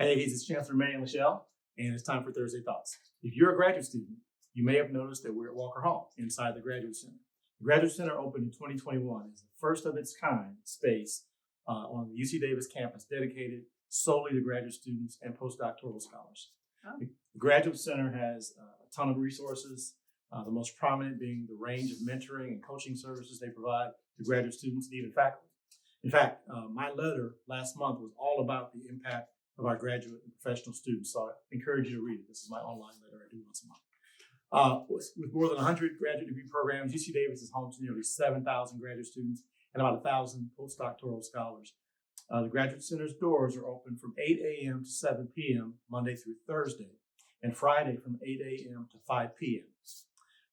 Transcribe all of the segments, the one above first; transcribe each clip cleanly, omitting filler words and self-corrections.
Hey, Aggies, it's Chancellor May and LeShelle, and it's time for Thursday Thoughts. If you're a graduate student, you may have noticed that we're at Walker Hall inside the Graduate Center. The Graduate Center opened in 2021 as the first of its kind space on the UC Davis campus dedicated solely to graduate students and postdoctoral scholars. Oh. The Graduate Center has a ton of resources, the most prominent being the range of mentoring and coaching services they provide to graduate students and even faculty. In fact, my letter last month was all about the impact of our graduate and professional students, so I encourage you to read it. This is my online letter I do once a month. With more than 100 graduate degree programs, UC Davis is home to nearly 7,000 graduate students and about 1,000 postdoctoral scholars. The Graduate Center's doors are open from 8 a.m. to 7 p.m. Monday through Thursday, and Friday from 8 a.m. to 5 p.m.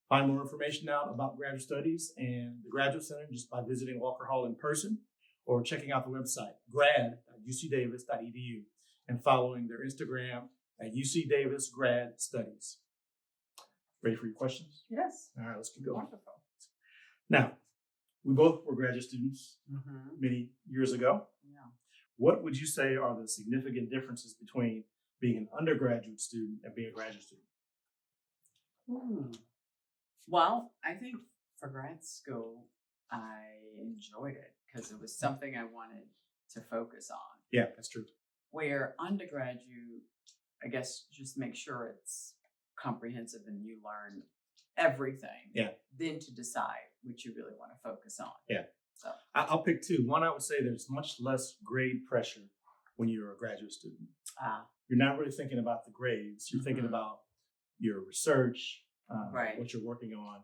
Find more information out about graduate studies and the Graduate Center just by visiting Walker Hall in person or checking out the website grad.ucdavis.edu and following their Instagram at UC Davis Grad Studies. Ready for your questions? Yes. All right, let's keep going. Wonderful. Now, we both were graduate students many years ago. Yeah. What would you say are the significant differences between being an undergraduate student and being a graduate student? Well, I think for grad school, I enjoyed it because it was something I wanted to focus on. Yeah, that's true. Where undergrad, I guess, just make sure it's comprehensive and you learn everything. Yeah. Then to decide what you really want to focus on. Yeah. So I'll pick two. One, I would say there's much less grade pressure when you're a graduate student. You're not really thinking about the grades. You're thinking about your research, what you're working on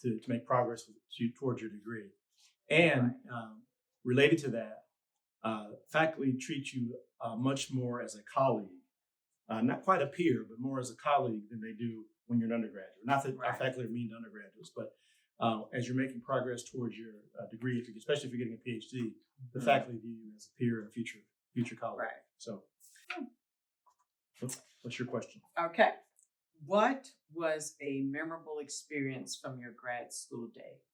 to make progress towards your degree. And related to that, faculty treat you much more as a colleague, not quite a peer, but more as a colleague than they do when you're an undergraduate. Not that our faculty are mean to undergraduates, but as you're making progress towards your degree, especially if you're getting a PhD, the faculty view you as a peer and a future colleague. Right. So, what's your question? Okay. What was a memorable experience from your grad school days?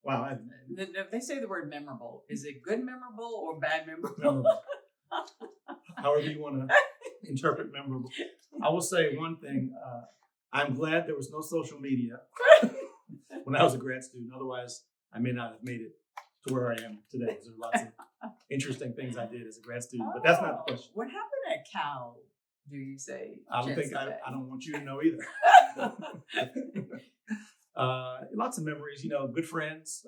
Wow. They say the word memorable. Is it good memorable or bad memorable? Memorable. However you want to interpret memorable. I will say one thing. I'm glad there was no social media when I was a grad student. Otherwise, I may not have made it to where I am today. There's lots of interesting things I did as a grad student, but that's not the question. What happened at Cal? Do you say? I don't want you to know either. Lots of memories, good friends,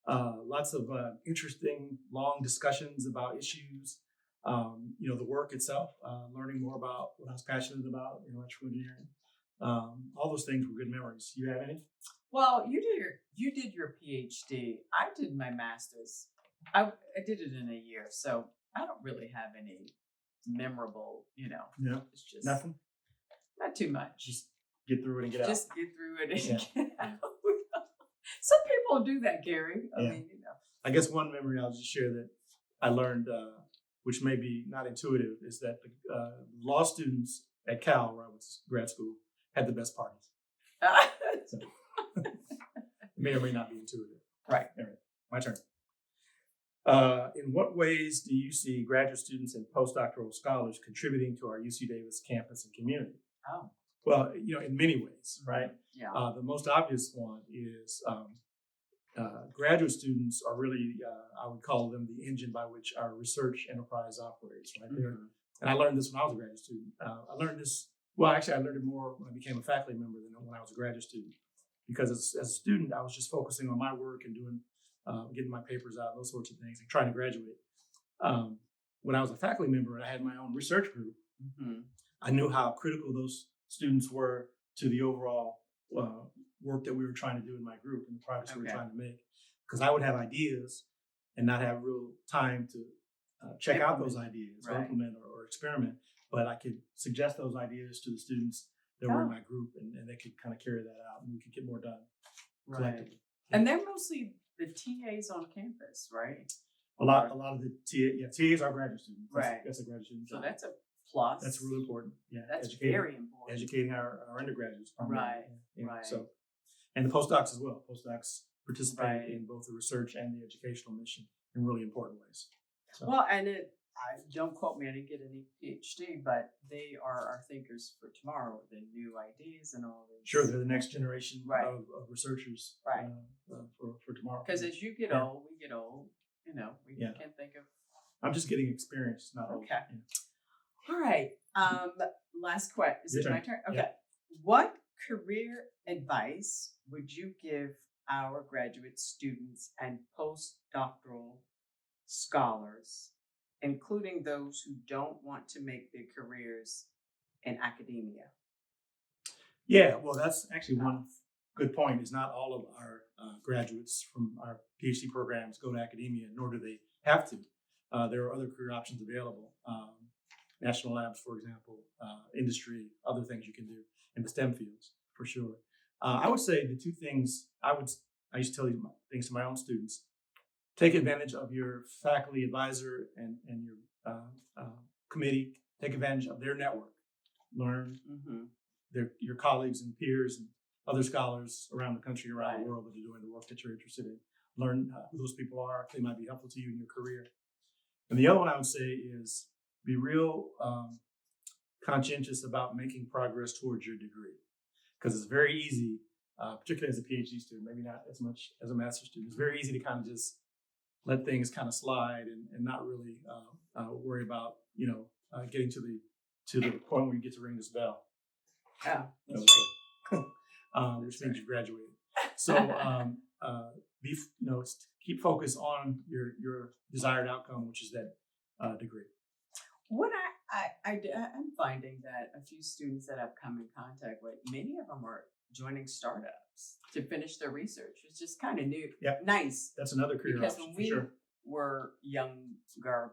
lots of interesting, long discussions about issues, the work itself, learning more about what I was passionate about, electrical engineering. All those things were good memories. You have any? Well, you did your PhD. I did my master's. I did it in a year, so I don't really have any memorable, Yeah. It's just Nothing? Not too much. Just get through it and get out. Just get through it and get out. Some people do that, Gary. I mean, I guess one memory I'll just share that I learned, which may be not intuitive, is that the law students at Cal, where I was grad school, had the best parties. So, it may or may not be intuitive. Right. All right. My turn. In what ways do you see graduate students and postdoctoral scholars contributing to our UC Davis campus and community? Oh. Well, in many ways, right? Yeah. The most obvious one is graduate students are really, I would call them the engine by which our research enterprise operates, right there. And I learned this when I was a graduate student. I learned it more when I became a faculty member than when I was a graduate student. Because as a student, I was just focusing on my work and doing, getting my papers out, those sorts of things, and trying to graduate. When I was a faculty member and I had my own research group, I knew how critical those students were to the overall work that we were trying to do in my group and the projects we were trying to make. Because I would have ideas and not have real time to check out those ideas, or implement or experiment. But I could suggest those ideas to the students that were in my group, and they could kind of carry that out, and we could get more done collectively. And they're mostly the TAs on campus, right? A lot of the TAs are graduate students. That's a graduate student. So that's a plus. That's really important. Yeah, that's very important. Educating our undergraduates. Right. So, and the postdocs as well. Postdocs participate in both the research and the educational mission in really important ways. So, Well, and don't quote me, I didn't get any PhD, but they are our thinkers for tomorrow, the new ideas and all this. sure, they're the next generation Right. of researchers Right. For tomorrow. Because as you get Yeah. old, we get old, we Yeah. can't think of. I'm just getting experience, not old. Okay. Yeah. All right. Last question. Is Your it my turn. turn? Okay. Yeah. What career advice would you give our graduate students and postdoctoral scholars, including those who don't want to make their careers in academia? Yeah, well, that's actually one good point. Is not all of our graduates from our PhD programs go to academia, nor do they have to. There are other career options available. National labs, for example, industry, other things you can do in the STEM fields, for sure. I would say the two things I used to tell these things to my own students: take advantage of your faculty advisor and your committee. Take advantage of their network. Learn your colleagues and peers and other scholars around the country, around the world that are doing the work that you're interested in. Learn who those people are. They might be helpful to you in your career. And the other one I would say is be real conscientious about making progress towards your degree, because it's very easy, particularly as a PhD student, maybe not as much as a master's student. It's very easy to kind of just let things kind of slide and not really worry about getting to the point where you get to ring this bell. Yeah, that's Which means you graduated. So keep focus on your desired outcome, which is that degree. What I'm finding that a few students that I've come in contact with, many of them are joining startups to finish their research. It's just kind of new, nice. That's another career Because option, when for we sure. were younger,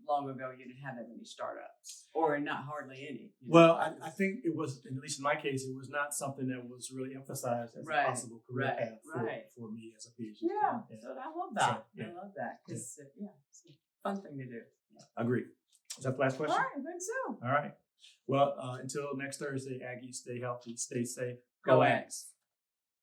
long ago, you didn't have that many startups, or not hardly any. Well, I think it was, at least in my case, it was not something that was really emphasized as a possible career path for me as a PhD student. So I love that. So, I love that because it's a fun thing to do. Agreed. Is that the last question? All right, I think so. All right. Well, until next Thursday, Aggies, stay healthy, stay safe. Go Aggies.